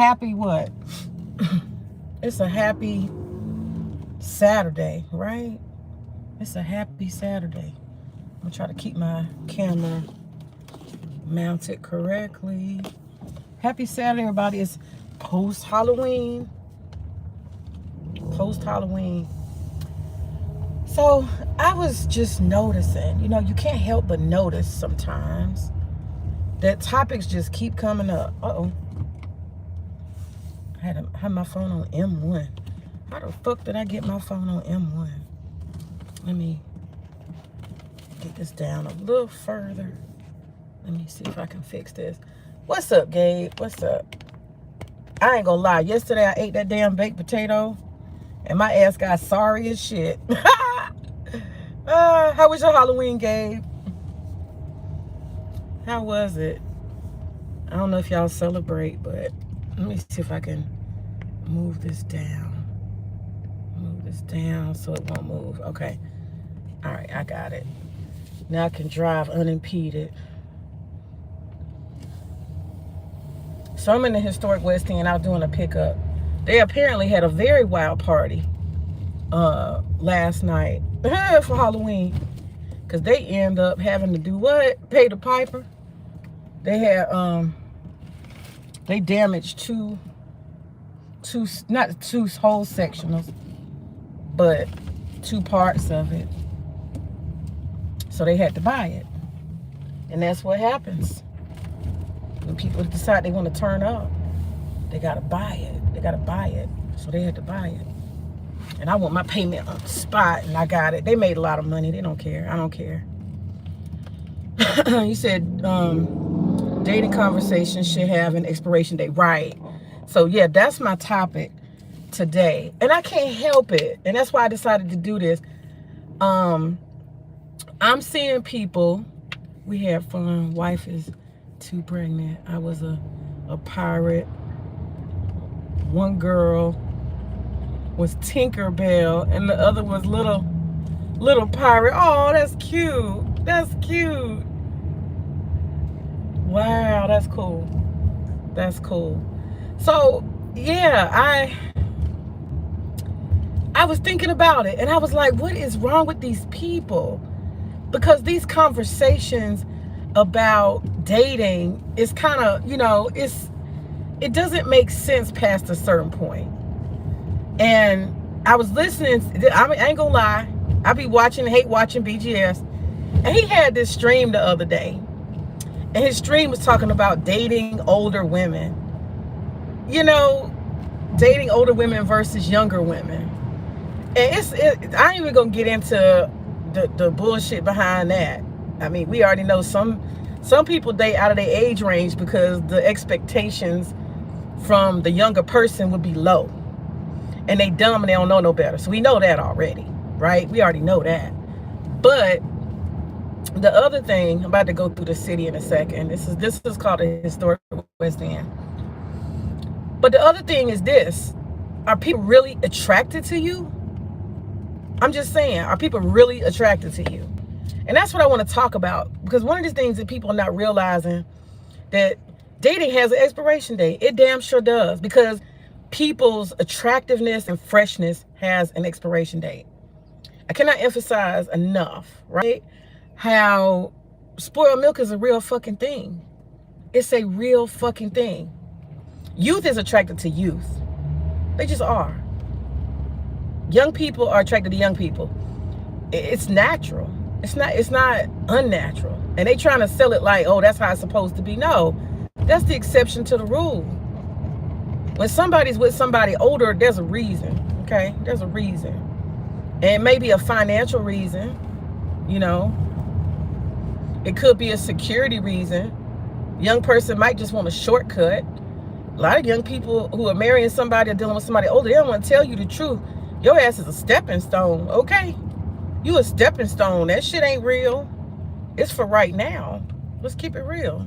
happy what? It's a happy Saturday, right? It's a happy Saturday. I'm gonna try to keep my camera mounted correctly. Happy Saturday, everybody. It's post-Halloween. Post-Halloween. So I was just noticing, you can't help but notice sometimes that topics just keep coming up. Uh-oh. I had my phone on M1. How the fuck did I get my phone on M1? Let me get this down a little further. Let me see if I can fix this. What's up, Gabe? What's up? I ain't gonna lie. Yesterday I ate that damn baked potato and my ass got sorry as shit. How was your Halloween, Gabe? How was it? I don't know if y'all celebrate, but let me see if I can move this down. Move this down so it won't move. Okay. All right, I got it. Now I can drive unimpeded. So I'm in the historic West End out doing a pickup. They apparently had a very wild party last night for Halloween. Because they end up having to do what? Pay the piper. They had, they damaged not two whole sectionals, but 2 parts of it. So they had to buy it. And that's what happens. When people decide they want to turn up, they got to buy it. They got to buy it. So they had to buy it. And I want my payment on the spot, and I got it. They made a lot of money. They don't care. I don't care. You said dating conversations should have an expiration date. Right. So, yeah, that's my topic today. And I can't help it. And that's why I decided to do this. I'm seeing people. We had fun. Wife is too pregnant. I was a pirate. One girl was Tinkerbell and the other was little pirate. Oh, that's cute. That's cute. Wow, that's cool. That's cool. So yeah, I was thinking about it and I was like, what is wrong with these people? Because these conversations about dating is kind of, it doesn't make sense past a certain point. And I was listening, I ain't gonna lie, I hate watching BGS. And he had this stream the other day. And his stream was talking about dating older women. Dating older women versus younger women. And I ain't even gonna get into the bullshit behind that. I mean, we already know some people date out of their age range because the expectations from the younger person would be low. And they dumb and they don't know no better. So we know that already, right? We already know that. But the other thing, I'm about to go through the city in a second. This is called a historic West End. But the other thing is this. Are people really attracted to you? I'm just saying, are people really attracted to you? And that's what I want to talk about. Because one of the things that people are not realizing, that dating has an expiration date. It damn sure does. Because people's attractiveness and freshness has an expiration date. I cannot emphasize enough, right? How spoiled milk is a real fucking thing. It's a real fucking thing. Youth is attracted to youth. They just are. Young people are attracted to young people. It's natural. It's not unnatural. And they trying to sell it like, oh, that's how it's supposed to be. No, that's the exception to the rule. When somebody's with somebody older, there's a reason, okay? There's a reason. And it may be a financial reason, It could be a security reason. Young person might just want a shortcut. A lot of young people who are marrying somebody or dealing with somebody older, they don't want to tell you the truth. Your ass is a stepping stone, okay? You a stepping stone. That shit ain't real. It's for right now. Let's keep it real.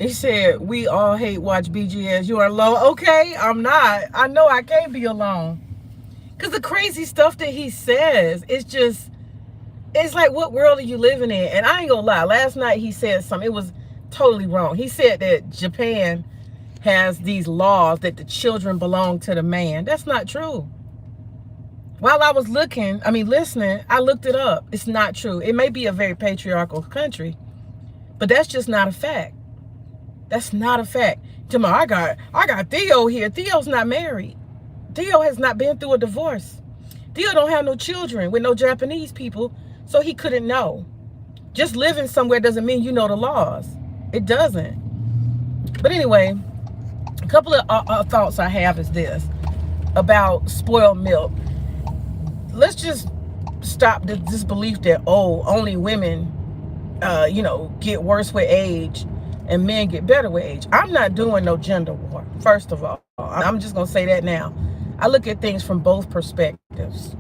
He said, we all hate watch BGS. You are alone. Okay, I'm not. I know I can't be alone. Because the crazy stuff that he says, it's like, what world are you living in? And I ain't gonna lie. Last night he said something. It was totally wrong. He said that Japan has these laws that the children belong to the man. That's not true. While I was listening, I looked it up. It's not true. It may be a very patriarchal country, but that's just not a fact. That's not a fact. Tomorrow, I got Theo here. Theo's not married. Theo has not been through a divorce. Theo don't have no children with no Japanese people, so he couldn't know. Just living somewhere doesn't mean you know the laws. It doesn't. But anyway, a couple of thoughts I have is this about spoiled milk. Let's just stop this belief that, oh, only women, get worse with age and men get better with age. I'm not doing no gender war, first of all. I'm just going to say that now. I look at things from both perspectives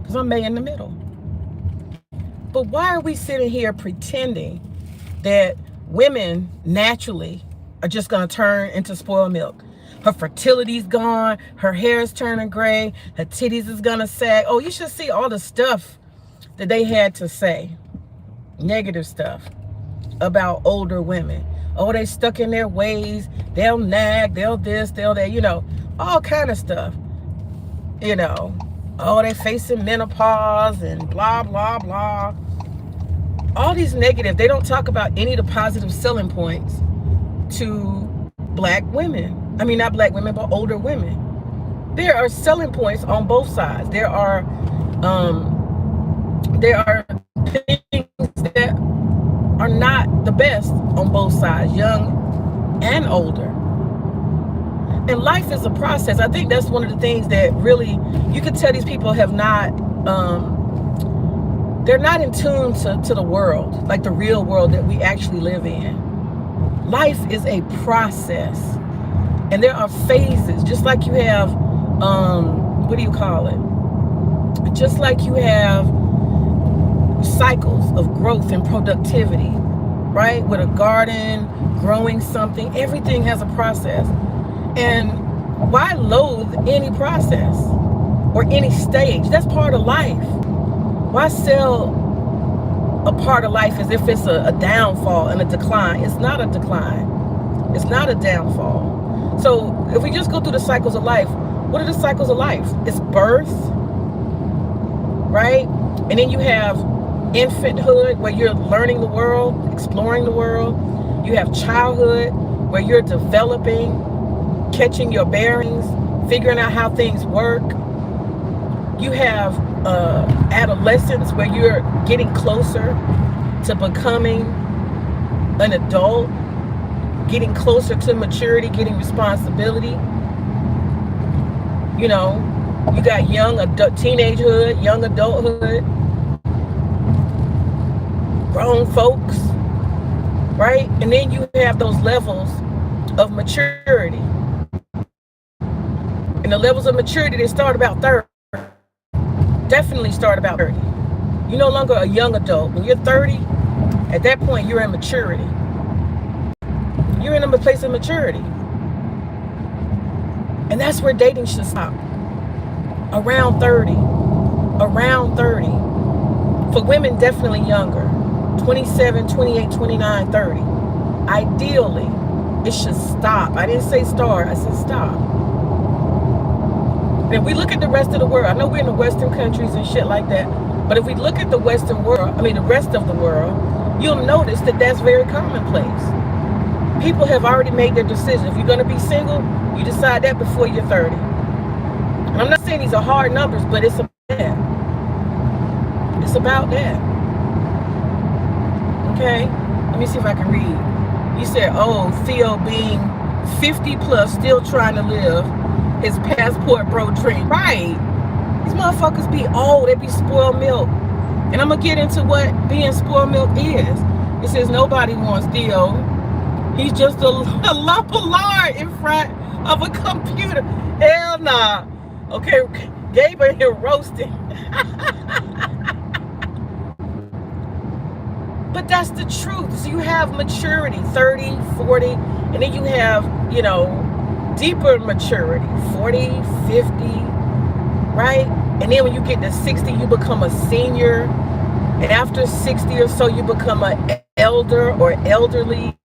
because I'm in the middle. But why are we sitting here pretending that women naturally are just going to turn into spoiled milk? Her fertility's gone. Her hair is turning gray. Her titties is going to sag. Oh, you should see all the stuff that they had to say. Negative stuff about older women. Oh, they stuck in their ways. They'll nag. They'll this. They'll that. All kind of stuff. Oh, they facing menopause and blah, blah, blah. All these negative. They don't talk about any of the positive selling points to black women. I mean, not black women, but older women. There are selling points on both sides. There are things that are not the best on both sides, young and older. And life is a process. I think that's one of the things that really, you can tell these people have not, they're not in tune to the world, like the real world that we actually live in. Life is a process. And there are phases, just like you have, what do you call it? Just like you have cycles of growth and productivity, right? With a garden, growing something, everything has a process. And why loathe any process or any stage? That's part of life. Why sell a part of life as if it's a downfall and a decline? It's not a decline. It's not a downfall. So if we just go through the cycles of life, what are the cycles of life? It's birth, right? And then you have infanthood, where you're learning the world, exploring the world. You have childhood, where you're developing, catching your bearings, figuring out how things work. You have adolescence, where you're getting closer to becoming an adult, getting closer to maturity, getting responsibility. You got young teenagehood, young adulthood, grown folks, right? And then you have those levels of maturity. And the levels of maturity, they start about 30. Definitely start about 30. You're no longer a young adult. When you're 30, at that point, you're in maturity. You're in a place of maturity. And that's where dating should stop. Around 30. Around 30. For women, definitely younger. 27, 28, 29, 30. Ideally, it should stop. I didn't say start, I said stop. And if we look at the rest of the world, I know we're in the Western countries and shit like that, but if we look at the Western world, the rest of the world, you'll notice that that's very commonplace. People have already made their decision. If you're going to be single, you decide that before you're 30. And I'm not saying these are hard numbers, but it's about that. It's about that. Okay? Let me see if I can read. You said, oh, Theo being 50 plus, still trying to live his passport bro dream. Right. These motherfuckers be old. They be spoiled milk. And I'm going to get into what being spoiled milk is. It says nobody wants Theo. He's just a lump of lard in front of a computer. Hell nah. Okay, Gabe in here roasting. But that's the truth. So you have maturity, 30, 40, and then you have, deeper maturity, 40, 50, right? And then when you get to 60, you become a senior. And after 60 or so, you become an elder or elderly.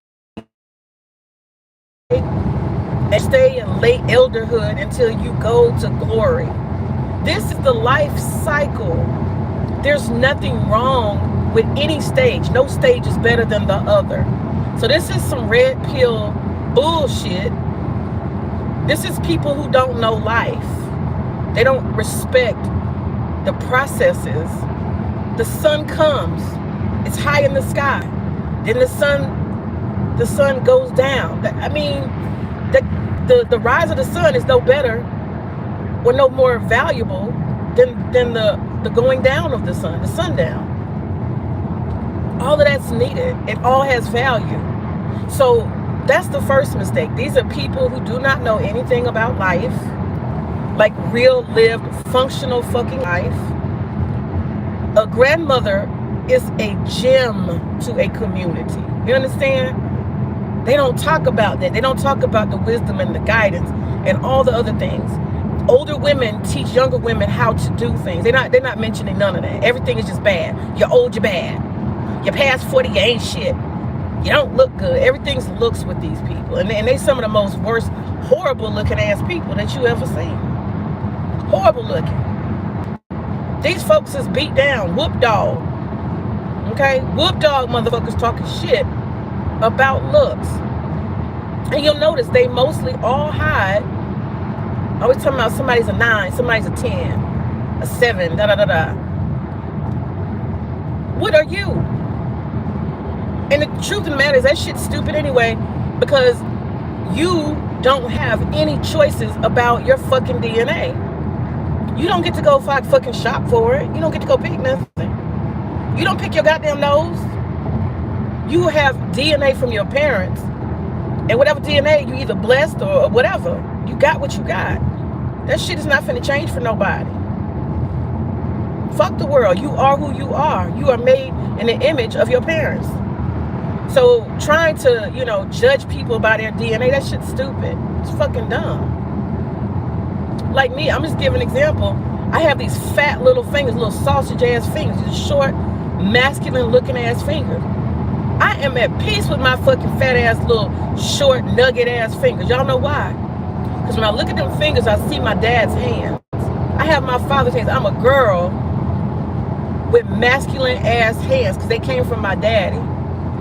and stay in late elderhood until you go to glory. This is the life cycle. There's nothing wrong with any stage. No stage is better than the other. So this is some red pill bullshit. This is people who don't know life. They don't respect the processes. The sun comes. It's high in the sky. Then the sun goes down. I mean, the rise of the sun is no better or no more valuable than the going down of the sun, the sundown. All of that's needed. It all has value. So that's the first mistake. These are people who do not know anything about life, like real lived functional fucking life. A grandmother is a gem to a community. You understand? They don't talk about that. They don't talk about the wisdom and the guidance and all the other things. Older women teach younger women how to do things. They're not mentioning none of that. Everything is just bad. You're old, you're bad. You're past 40, you ain't shit. You don't look good. Everything's looks with these people. And they some of the most worst, horrible looking ass people that you ever seen. Horrible looking. These folks is beat down, whoop dog. Okay? Whoop dog motherfuckers talking shit about looks. And you'll notice they mostly all hide. Always talking about somebody's a 9, somebody's a 10, a 7, da da da da. What are you? And the truth of the matter is that shit's stupid anyway, because you don't have any choices about your fucking DNA. You don't get to go fucking shop for it. You don't get to go pick nothing. You don't pick your goddamn nose. You have DNA from your parents, and whatever DNA, you either blessed or whatever. You got what you got. That shit is not finna change for nobody. Fuck the world. You are who you are. You are made in the image of your parents. So trying to, judge people by their DNA, that shit's stupid. It's fucking dumb. Like me, I'm just giving an example. I have these fat little fingers, little sausage ass fingers, these short, masculine looking ass fingers. I am at peace with my fucking fat ass little short nugget ass fingers. Y'all know why? Because when I look at them fingers, I see my dad's hands. I have my father's hands. I'm a girl with masculine ass hands because they came from my daddy.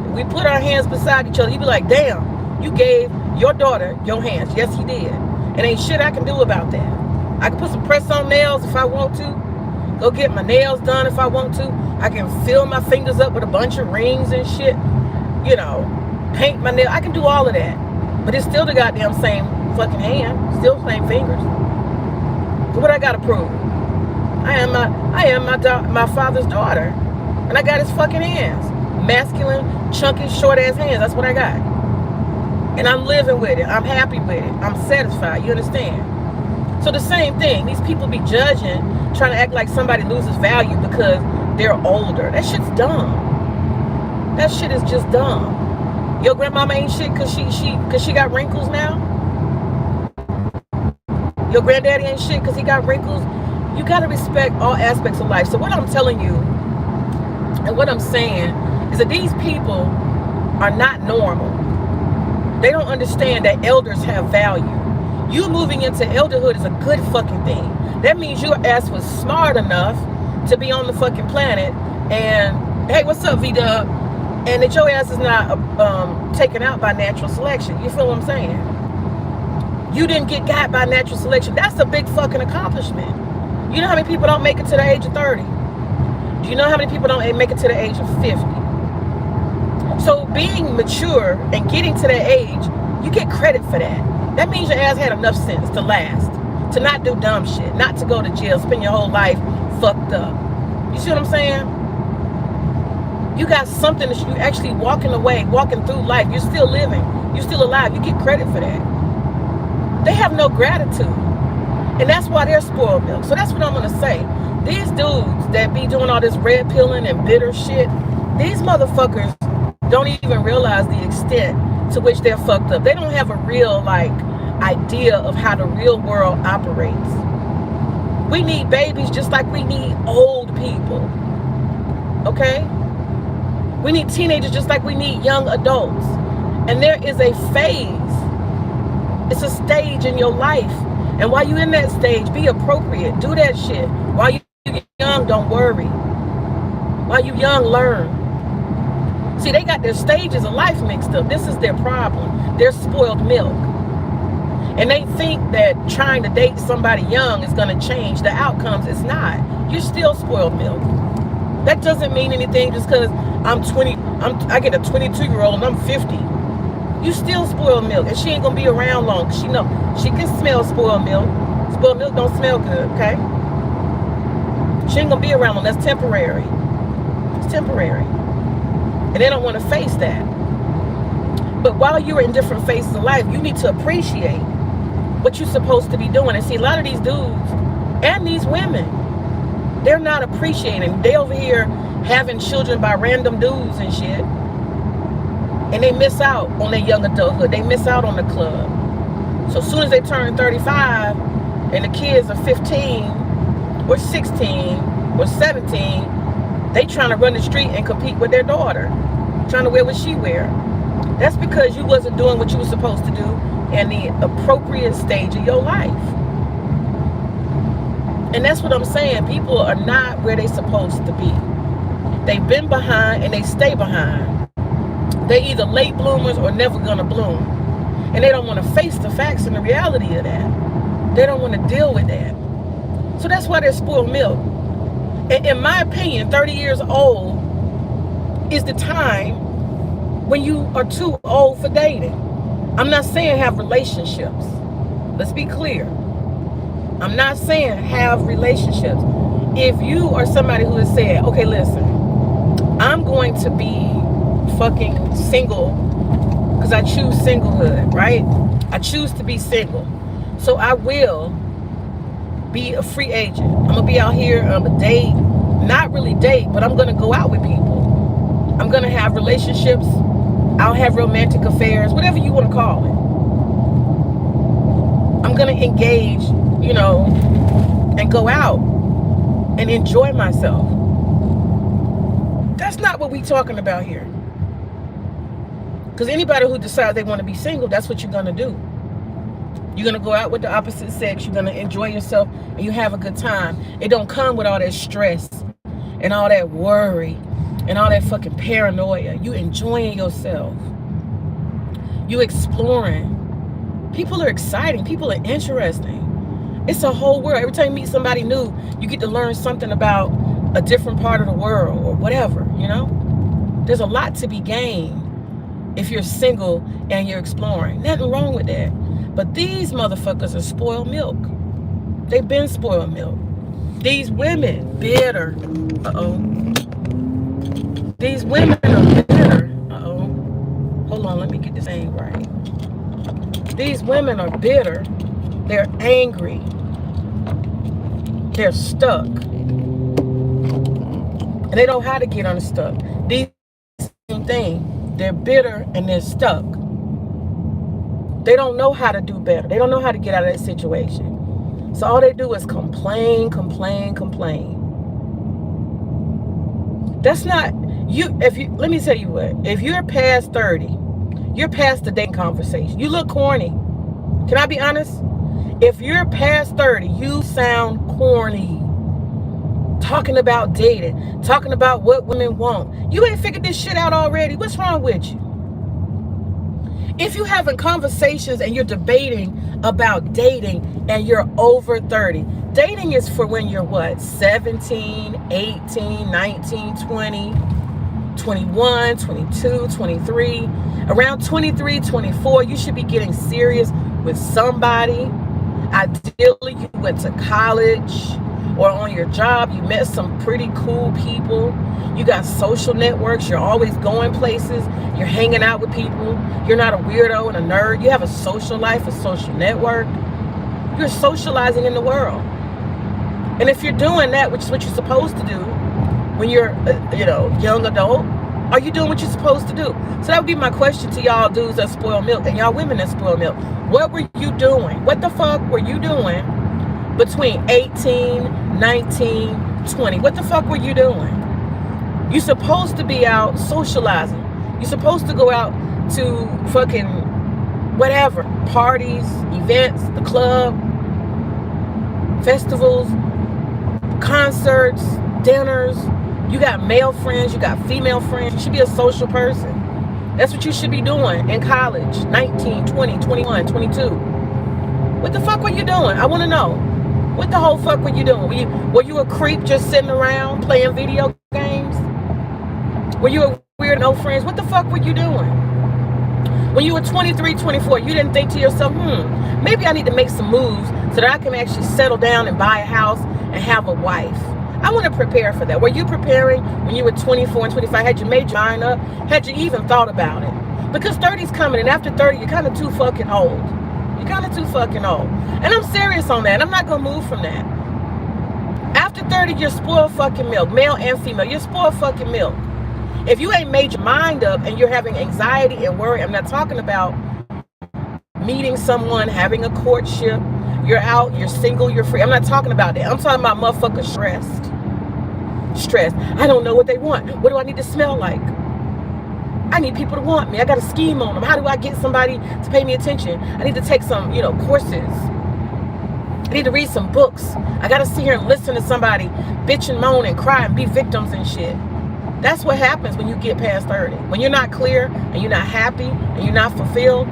We put our hands beside each other. He'd be like, damn, you gave your daughter your hands. Yes, he did. And ain't shit I can do about that. I can put some press on nails if I want to. Go get my nails done if I want to. I can fill my fingers up with a bunch of rings and shit. Paint my nails. I can do all of that. But it's still the goddamn same fucking hand. Still the same fingers. So what I gotta prove? I am my father's daughter. And I got his fucking hands. Masculine, chunky, short ass hands. That's what I got. And I'm living with it. I'm happy with it. I'm satisfied. You understand? So the same thing. These people be judging, trying to act like somebody loses value because they're older. That shit's dumb. That shit is just dumb. Your grandmama ain't shit because she got wrinkles now. Your granddaddy ain't shit because he got wrinkles. You got to respect all aspects of life. So what I'm telling you and what I'm saying is that these people are not normal. They don't understand that elders have value. You moving into elderhood is a good fucking thing. That means your ass was smart enough to be on the fucking planet and, hey, what's up, V-Dub? And that your ass is not taken out by natural selection. You feel what I'm saying? You didn't get got by natural selection. That's a big fucking accomplishment. You know how many people don't make it to the age of 30? Do you know how many people don't make it to the age of 50? So being mature and getting to that age, you get credit for that. That means your ass had enough sense to last, to not do dumb shit, not to go to jail, spend your whole life fucked up. You see what I'm saying? You got something that you actually walking through life. You're still living. You're still alive. You get credit for that. They have no gratitude. And that's why they're spoiled milk. So that's what I'm going to say. These dudes that be doing all this red pilling and bitter shit, these motherfuckers don't even realize the extent to which they're fucked up. They don't have a real idea of how the real world operates. We need babies just like we need old people. Okay? We need teenagers just like we need young adults. And there is a phase It's a stage in your life. And while you in that stage, be appropriate. Do that shit. While you young, don't worry. While you young, learn. See, they got their stages of life mixed up. This is their problem. They're spoiled milk. And they think that trying to date somebody young is going to change the outcomes. It's not. You're still spoiled milk. That doesn't mean anything just because I'm 20. I get a 22-year-old and I'm 50. You still spoiled milk, and she ain't gonna be around long. She know she can smell spoiled milk. Spoiled milk don't smell good, okay? She ain't gonna be around long. That's temporary. It's temporary, and they don't want to face that. But while you're in different phases of life, you need to appreciate what you're supposed to be doing. And see, a lot of these dudes and these women, they're not appreciating. They over here having children by random dudes and shit. And they miss out on their young adulthood. They miss out on the club. So as soon as they turn 35 and the kids are 15 or 16 or 17, they trying to run the street and compete with their daughter, trying to wear what she wear. That's because you wasn't doing what you were supposed to do in the appropriate stage of your life. And that's what I'm saying. People are not where they're supposed to be. They've been behind and they stay behind. They either late bloomers or never gonna bloom. And they don't want to face the facts and the reality of that. They don't want to deal with that. So that's why they're spoiled milk. And in my opinion, 30 years old is the time when you are too old for dating. I'm not saying have relationships. Let's be clear. I'm not saying have relationships. If you are somebody who has said, okay, listen, I'm going to be fucking single because I choose singlehood, right? I choose to be single. So I will be a free agent. I'm gonna be out here date, not really date, but I'm gonna go out with people. I'm gonna have relationships. I'll have romantic affairs, whatever you want to call it. I'm gonna engage, you know, and go out and enjoy myself. That's not what we're talking about here. Because anybody who decides they want to be single, that's what you're going to do. You're going to go out with the opposite sex. You're going to enjoy yourself and you have a good time. It don't come with all that stress and all that worry and all that fucking paranoia. You enjoying yourself. You exploring. People are exciting. People are interesting. It's a whole world. Every time you meet somebody new, you get to learn something about a different part of the world or whatever, you know? There's a lot to be gained if you're single and you're exploring. Nothing wrong with that. But these motherfuckers are spoiled milk. They've been spoiled milk. These women, bitter. Uh-oh. These women are bitter. Uh-oh. Hold on, let me get this thing right. These women are bitter. They're angry. They're stuck. And they don't know how to get unstuck. These same thing. They're bitter and they're stuck. They don't know how to do better. They don't know how to get out of that situation. So all they do is complain, complain, complain. That's not you. Let me tell you what, if you're past 30, you're past the dating conversation. You look corny. Can I be honest? If you're past 30, you sound corny. Talking about dating, talking about what women want. You ain't figured this shit out already. What's wrong with you? If you're having conversations and you're debating about dating and you're over 30, dating is for when you're what? 17, 18, 19, 20, 21, 22, 23. Around 23, 24, you should be getting serious with somebody. Ideally, you went to college or on your job, you met some pretty cool people. You got social networks. You're always going places. You're hanging out with people. You're not a weirdo and a nerd. You have a social life, a social network. You're socializing in the world. And if you're doing that, which is what you're supposed to do when you're, young adult, are you doing what you're supposed to do? So that would be my question to y'all dudes that spoil milk and y'all women that spoil milk. What were you doing? What the fuck were you doing between 18, 19, 20? What the fuck were you doing? You're supposed to be out socializing. You're supposed to go out to fucking whatever, parties, events, the club, festivals, concerts, dinners. You got male friends, you got female friends. You should be a social person. That's what you should be doing in college. 19, 20, 21, 22. What the fuck were you doing? I want to know. What the whole fuck were you doing? Were you a creep just sitting around playing video games? Were you a weird no friends? What the fuck were you doing? When you were 23, 24, you didn't think to yourself, maybe I need to make some moves so that I can actually settle down and buy a house and have a wife. I want to prepare for that. Were you preparing when you were 24 and 25? Had you made your mind up? Had you even thought about it? Because 30's coming, and after 30, you're kind of too fucking old. You're kind of too fucking old. And I'm serious on that. I'm not going to move from that. After 30, you're spoiled fucking milk. Male and female. You're spoiled fucking milk. If you ain't made your mind up and you're having anxiety and worry, I'm not talking about meeting someone, having a courtship. You're out, you're single, you're free. I'm not talking about that. I'm talking about motherfuckers stressed. I don't know what they want. What do I need to smell like? I need people to want me. I got to scheme on them. How do I get somebody to pay me attention? I need to take some, courses. I need to read some books. I got to sit here and listen to somebody bitch and moan and cry and be victims and shit. That's what happens when you get past 30. When you're not clear and you're not happy and you're not fulfilled,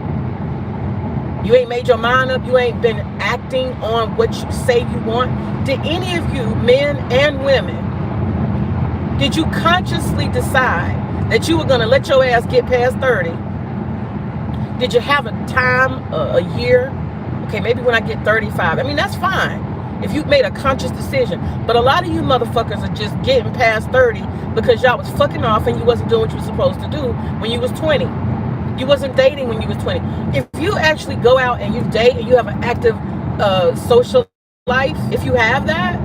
you ain't made your mind up, you ain't been acting on what you say you want. Did any of you, men and women, did you consciously decide that you were going to let your ass get past 30? Did you have a time, a year? Okay, maybe when I get 35. I mean, that's fine if you've made a conscious decision. But a lot of you motherfuckers are just getting past 30 because y'all was fucking off and you wasn't doing what you were supposed to do when you was 20. You wasn't dating when you was 20. If you actually go out and you date and you have an active social life, if you have that,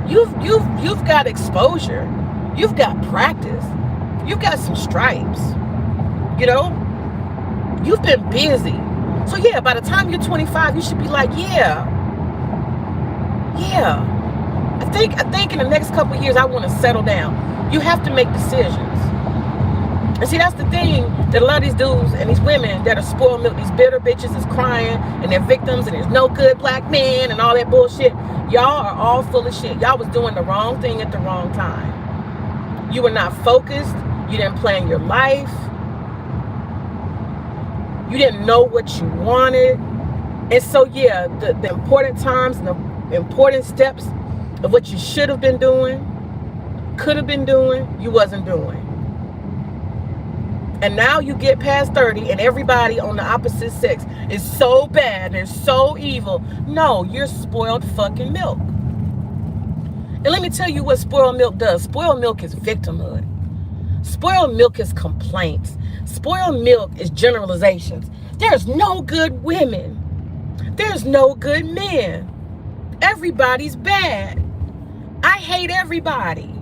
you've got exposure. You've got practice. You've got some stripes. You've been busy. So yeah, by the time you're 25, you should be like, yeah. I think in the next couple of years, I want to settle down. You have to make decisions. And see, that's the thing that a lot of these dudes and these women that are spoiled milk, these bitter bitches is crying and they're victims and there's no good black men and all that bullshit. Y'all are all full of shit. Y'all was doing the wrong thing at the wrong time. You were not focused. You didn't plan your life. You didn't know what you wanted. And so, yeah, the important times and the important steps of what you should have been doing, could have been doing, you wasn't doing. And now you get past 30 and everybody on the opposite sex is so bad, they're so evil. No, you're spoiled fucking milk. And let me tell you what spoiled milk does. Spoiled milk is victimhood. Spoiled milk is complaints. Spoiled milk is generalizations. There's no good women. There's no good men. Everybody's bad. I hate everybody.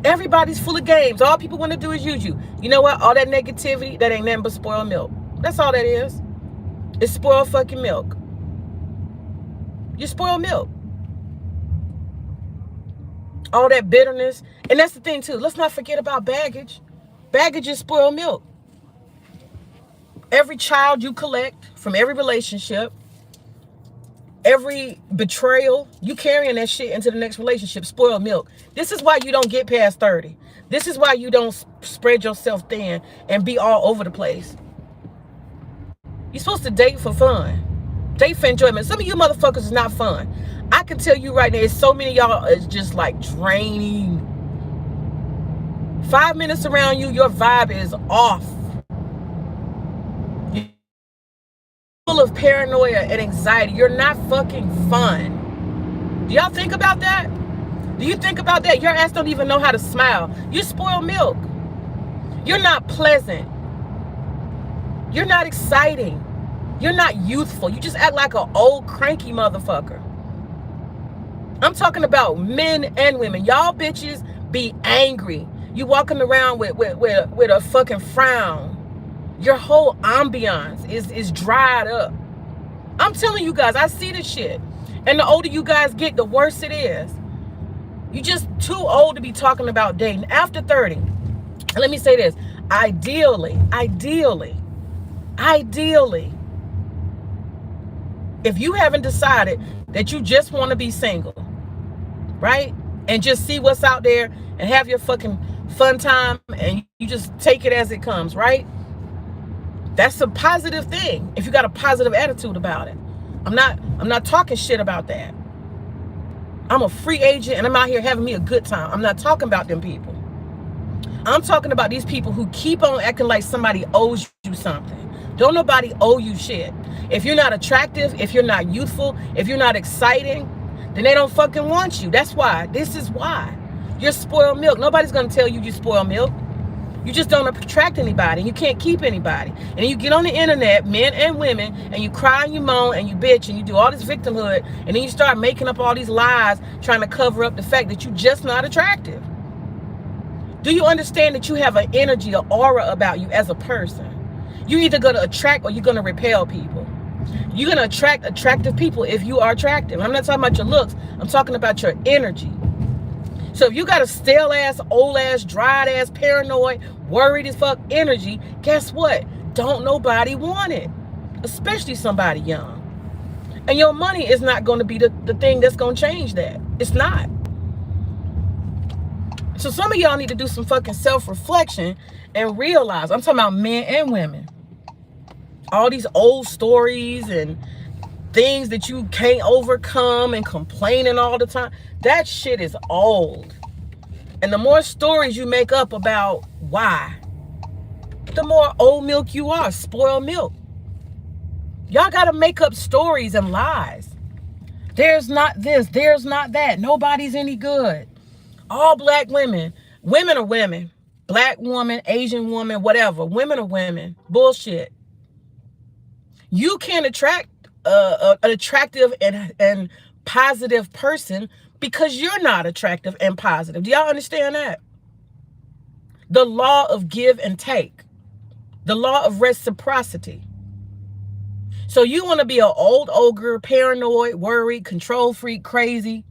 Everybody's full of games. All people want to do is use you. You know what? All that negativity, that ain't nothing but spoiled milk. That's all that is. It's spoiled fucking milk. You're spoiled milk. All that bitterness. And that's the thing too. Let's not forget about baggage. Baggage is spoiled milk. Every child you collect from every relationship, every betrayal, you carrying that shit into the next relationship, spoiled milk. This is why you don't get past 30. This is why you don't spread yourself thin and be all over the place. You're supposed to date for fun. Date for enjoyment. Some of you motherfuckers is not fun. I can tell you right now, there's so many of y'all is just like draining. 5 minutes around you, your vibe is off. You're full of paranoia and anxiety. You're not fucking fun. Do y'all think about that? Do you think about that? Your ass don't even know how to smile. You spoiled milk. You're not pleasant. You're not exciting. You're not youthful. You just act like an old cranky motherfucker. I'm talking about men and women. Y'all bitches be angry. You walking around with a fucking frown. Your whole ambiance is dried up. I'm telling you guys, I see this shit. And the older you guys get, the worse it is. You just too old to be talking about dating. After 30, and let me say this, ideally, Ideally, if you haven't decided that you just want to be single, right? And just see what's out there and have your fucking fun time and you just take it as it comes, right? That's a positive thing if you got a positive attitude about it. I'm not talking shit about that. I'm a free agent and I'm out here having me a good time. I'm not talking about them people. I'm talking about these people who keep on acting like somebody owes you something. Don't nobody owe you shit. If you're not attractive, if you're not youthful, if you're not exciting, then they don't fucking want you. That's why. This is why. You're spoiled milk. Nobody's going to tell you you're spoiled milk. You just don't attract anybody. And you can't keep anybody. And you get on the internet, men and women, and you cry and you moan and you bitch and you do all this victimhood. And then you start making up all these lies trying to cover up the fact that you're just not attractive. Do you understand that you have an energy, an aura about you as a person? You're either going to attract or you're going to repel people. You're going to attract attractive people if you are attractive. I'm not talking about your looks. I'm talking about your energy. So if you got a stale ass, old ass, dried ass, paranoid, worried as fuck energy, guess what? Don't nobody want it. Especially somebody young. And your money is not going to be the thing that's going to change that. It's not. So some of y'all need to do some fucking self-reflection and realize, I'm talking about men and women. All these old stories and things that you can't overcome and complaining all the time. That shit is old. And the more stories you make up about why, the more old milk you are, spoiled milk. Y'all got to make up stories and lies. There's not this, there's not that. Nobody's any good. All black women are women. Black woman, Asian woman, whatever. Women are women. Bullshit. You can't attract an attractive and positive person because you're not attractive and positive. Do y'all understand that? The law of give and take. The law of reciprocity. So you want to be an old ogre, paranoid, worried, control freak, crazy,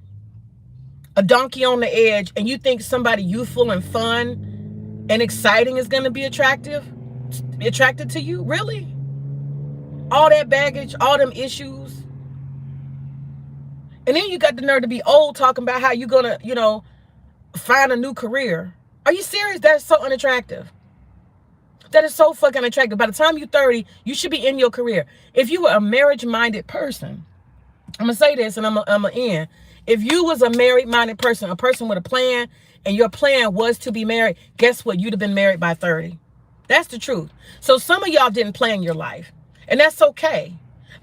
a donkey on the edge, and you think somebody youthful and fun and exciting is going to be attracted to you? Really? All that baggage, all them issues. And then you got the nerve to be old talking about how you're going to, find a new career. Are you serious? That's so unattractive. That is so fucking attractive. By the time you're 30, you should be in your career. If you were a marriage-minded person, I'm going to say this and I'm going to end. If you was a married-minded person, a person with a plan, and your plan was to be married, guess what? You'd have been married by 30. That's the truth. So some of y'all didn't plan your life. And that's okay.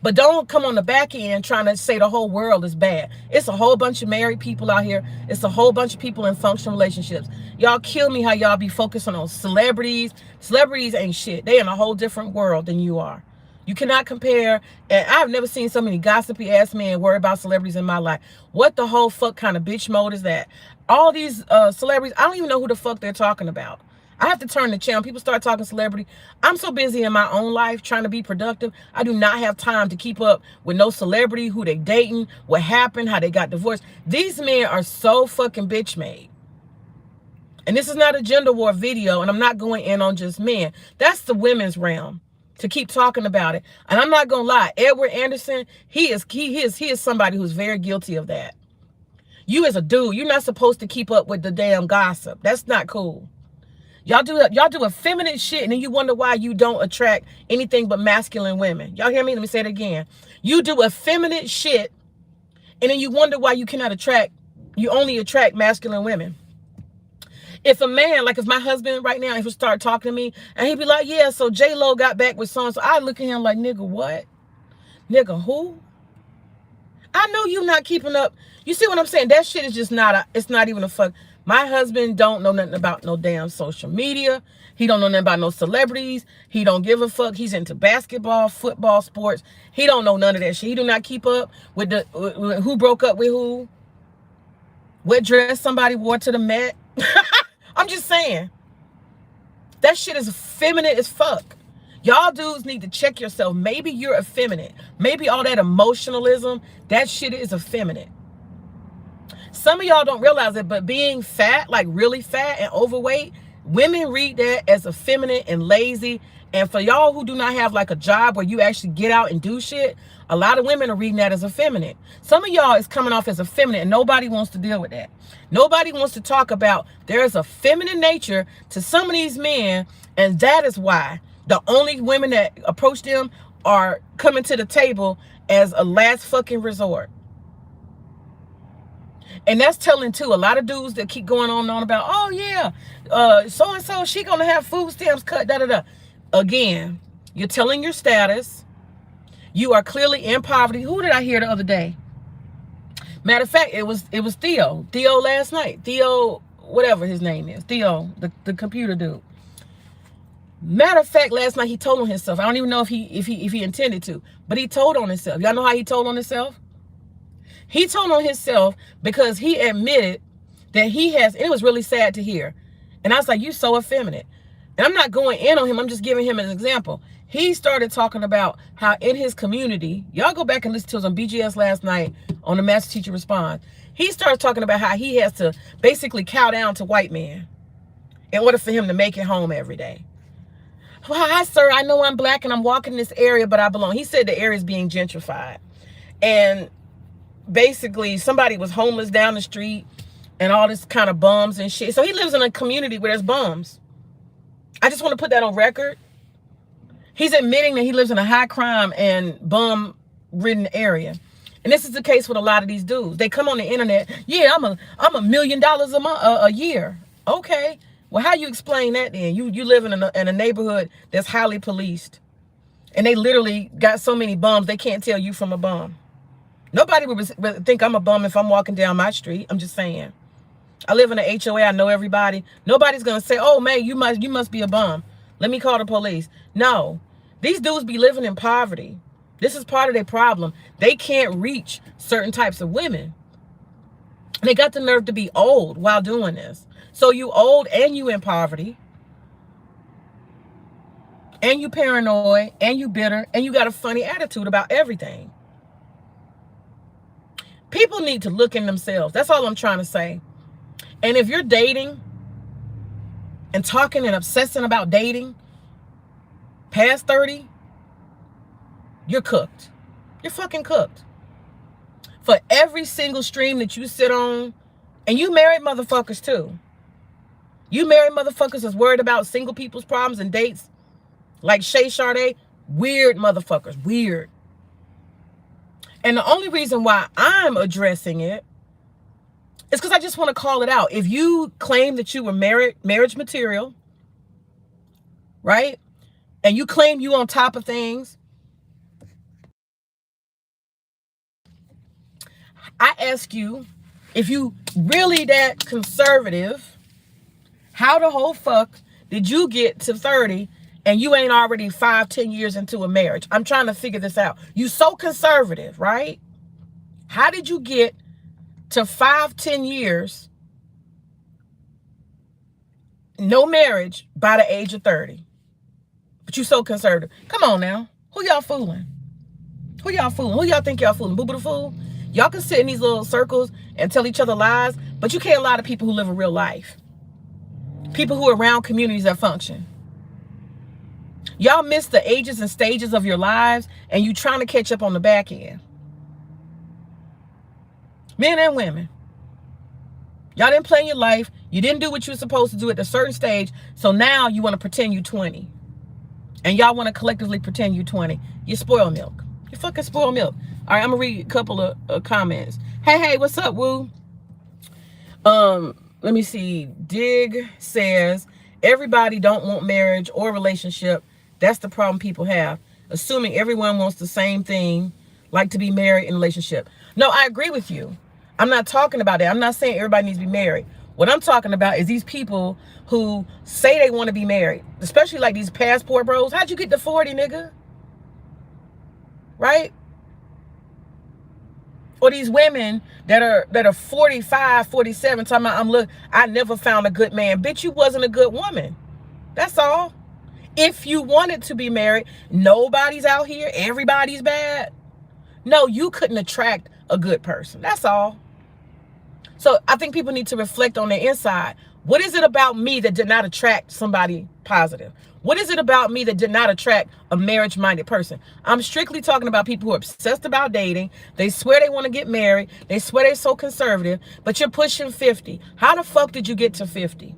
But don't come on the back end trying to say the whole world is bad. It's a whole bunch of married people out here. It's a whole bunch of people in functional relationships. Y'all kill me how y'all be focusing on celebrities. Celebrities ain't shit. They in a whole different world than you are. You cannot compare. And I've never seen so many gossipy ass men worry about celebrities in my life. What the whole fuck kind of bitch mode is that? All these celebrities, I don't even know who the fuck they're talking about. I have to turn the channel. People start talking celebrity. I'm so busy in my own life trying to be productive. I do not have time to keep up with no celebrity, who they dating, what happened, how they got divorced. These men are so fucking bitch made. And this is not a gender war video, and I'm not going in on just men. That's the women's realm to keep talking about it. And I'm not gonna lie, Edward Anderson, he is somebody who's very guilty of that. You as a dude, you're not supposed to keep up with the damn gossip. That's not cool. Y'all do effeminate shit, and then you wonder why you don't attract anything but masculine women. Y'all hear me? Let me say it again. You do effeminate shit, and then you wonder why you only attract masculine women. If a man, like if my husband right now, he would start talking to me, and he'd be like, yeah, so J-Lo got back with so-and-so. I look at him like, nigga, what? Nigga, who? I know you not keeping up. You see what I'm saying? That shit is just it's not even a fuck. My husband don't know nothing about no damn social media. He don't know nothing about no celebrities. He don't give a fuck. He's into basketball, football, sports. He don't know none of that shit. He do not keep up with with who broke up with who, what dress somebody wore to the Met. I'm just saying. That shit is effeminate as fuck. Y'all dudes need to check yourself. Maybe you're effeminate. Maybe all that emotionalism, that shit is effeminate. Some of y'all don't realize it, but being fat, like really fat and overweight, women read that as effeminate and lazy And for y'all who do not have like a job where you actually get out and do shit, a lot of women are reading that as effeminate. Some of y'all is coming off as effeminate and nobody wants to deal with that. Nobody wants to talk about there's a feminine nature to some of these men, and that is why the only women that approach them are coming to the table as a last fucking resort. And that's telling too. A lot of dudes that keep going on and on about, oh yeah, so-and-so, she gonna have food stamps cut, da-da-da. Again, you're telling your status. You are clearly in poverty. Who did I hear the other day? Matter of fact, it was Theo. Theo last night. Theo, whatever his name is. Theo, the computer dude. Matter of fact, last night he told on himself. I don't even know if he intended to, but he told on himself. Y'all know how he told on himself? He told on himself because he admitted that he has, and it was really sad to hear. And I was like, you so effeminate. And I'm not going in on him. I'm just giving him an example. He started talking about how in his community, y'all go back and listen to us on BGS last night on the Master Teacher Responds. He started talking about how he has to basically cow down to white men in order for him to make it home every day. Well, hi, sir. I know I'm black and I'm walking in this area, but I belong. He said the area is being gentrified. And basically somebody was homeless down the street and all this kind of bums and shit. So he lives in a community where there's bums. I just want to put that on record. He's admitting that he lives in a high crime and bum ridden area. And this is the case with a lot of these dudes. They come on the internet. Yeah, I'm $1 million a year. Okay. Well, how you explain that then? You live in a neighborhood that's highly policed. And they literally got so many bums, they can't tell you from a bum. Nobody would think I'm a bum if I'm walking down my street. I'm just saying. I live in an HOA. I know everybody. Nobody's going to say, oh, man, you must be a bum. Let me call the police. No. These dudes be living in poverty. This is part of their problem. They can't reach certain types of women. They got the nerve to be old while doing this. So you old and you in poverty. And you paranoid. And you bitter. And you got a funny attitude about everything. People need to look in themselves. That's all I'm trying to say. And if you're dating and talking and obsessing about dating past 30, you're cooked. You're fucking cooked. For every single stream that you sit on, and you married motherfuckers too. You married motherfuckers that's worried about single people's problems and dates like Shay Sade. Weird motherfuckers. Weird. And the only reason why I'm addressing it is because I just want to call it out. If you claim that you were marriage material, right? And you claim you on top of things, I ask you, if you really that conservative, how the whole fuck did you get to 30 and you ain't already 5-10 years into a marriage? I'm trying to figure this out. You so conservative, right? How did you get to 5-10 years, no marriage by the age of 30? But you so conservative. Come on now. Who y'all fooling? Who y'all fooling? Who y'all think y'all fooling? Boo Boo the Fool? Y'all can sit in these little circles and tell each other lies, but you can't lie to people who live a real life. People who are around communities that function. Y'all miss the ages and stages of your lives, and you trying to catch up on the back end. Men and women. Y'all didn't plan your life. You didn't do what you were supposed to do at a certain stage, so now you want to pretend you 20. And y'all want to collectively pretend you 20. You spoil milk. You fucking spoil milk. All right, I'm going to read a couple of comments. Hey, what's up, Woo? Let me see. Dig says, everybody don't want marriage or relationship. That's the problem people have. Assuming everyone wants the same thing, like to be married in a relationship. No, I agree with you. I'm not talking about that. I'm not saying everybody needs to be married. What I'm talking about is these people who say they want to be married, especially like these passport bros. How'd you get to 40, nigga? Right? Or these women that are 45, 47, talking about, I never found a good man. Bitch, you wasn't a good woman. That's all. If you wanted to be married, nobody's out here, everybody's bad. No, you couldn't attract a good person. That's all. So I think people need to reflect on their inside. What is it about me that did not attract somebody positive? What is it about me that did not attract a marriage-minded person? I'm strictly talking about people who are obsessed about dating. They swear they want to get married. They swear they're so conservative, but you're pushing 50. How the fuck did you get to 50?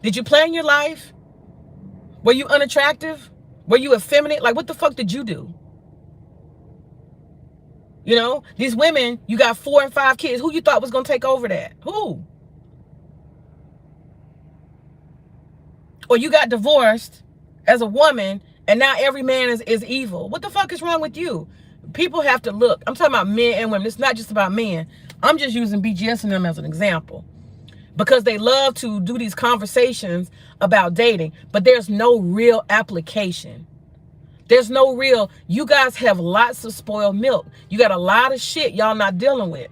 Did you plan your life? Were you unattractive? Were you effeminate? Like, what the fuck did you do? You know, these women, you got 4 and 5 kids. Who you thought was going to take over that? Who? Or you got divorced as a woman and now every man is evil. What the fuck is wrong with you? People have to look. I'm talking about men and women. It's not just about men. I'm just using BGS and them as an example because they love to do these conversations about dating, but there's no real application. There's no real, you guys have lots of spoiled milk. You got a lot of shit y'all not dealing with.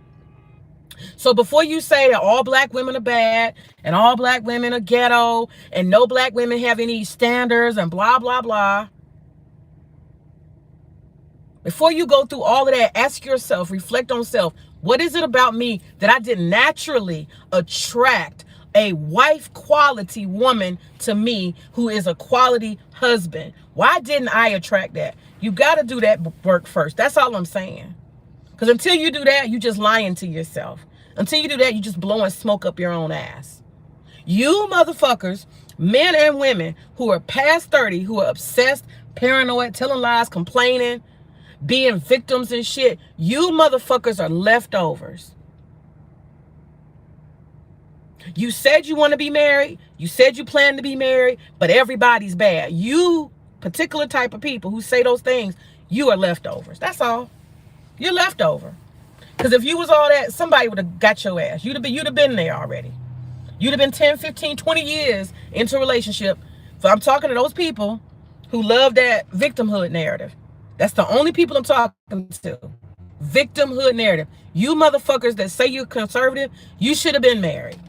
So before you say that all black women are bad and all black women are ghetto and no black women have any standards and blah, blah, blah. Before you go through all of that, ask yourself, reflect on self. What is it about me that I didn't naturally attract a wife quality woman to me who is a quality husband? Why didn't I attract that? You got to do that work first. That's all I'm saying. Because until you do that, you just lying to yourself. Until you do that, you just blowing smoke up your own ass. You motherfuckers, men and women who are past 30, who are obsessed, paranoid, telling lies, complaining, being victims and shit, you motherfuckers are leftovers. You said you want to be married. You said you plan to be married, but everybody's bad. You particular type of people who say those things, you are leftovers. That's all. You're leftover. Because if you was all that, somebody would have got your ass. You'd have been there already. You'd have been 10, 15, 20 years into a relationship. So I'm talking to those people who love that victimhood narrative. That's the only people I'm talking to. Victimhood narrative. You motherfuckers that say you're conservative, you should have been married.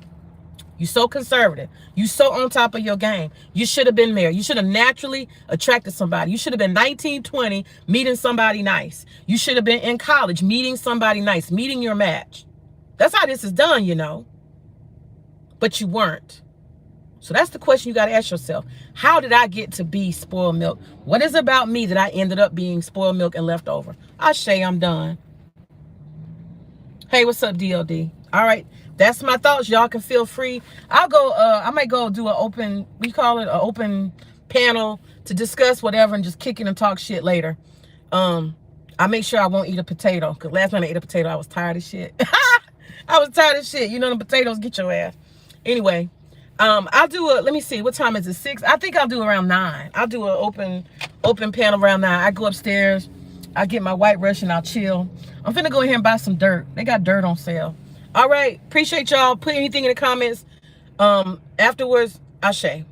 You so conservative. You so on top of your game. You should have been married. You should have naturally attracted somebody. You should have been 19, 20, meeting somebody nice. You should have been in college, meeting somebody nice, meeting your match. That's how this is done, you know. But you weren't. So that's the question you got to ask yourself. How did I get to be spoiled milk? What is it about me that I ended up being spoiled milk and leftover? Ashe, I'm done. Hey, what's up, DLD? All right. That's my thoughts. Y'all can feel free. I'll go, I might go do an open, we call it an open panel to discuss whatever and just kick it and talk shit later. I make sure I won't eat a potato. Because last time I ate a potato, I was tired of shit. I was tired of shit. You know, the potatoes get your ass. Anyway, I'll do a, let me see, what time is it? 6? I think I'll do around 9. I'll do an open panel around 9. I go upstairs, I get my White Russian, I'll chill. I'm finna go ahead and buy some dirt. They got dirt on sale. All right, appreciate y'all. Put anything in the comments afterwards. Ashe.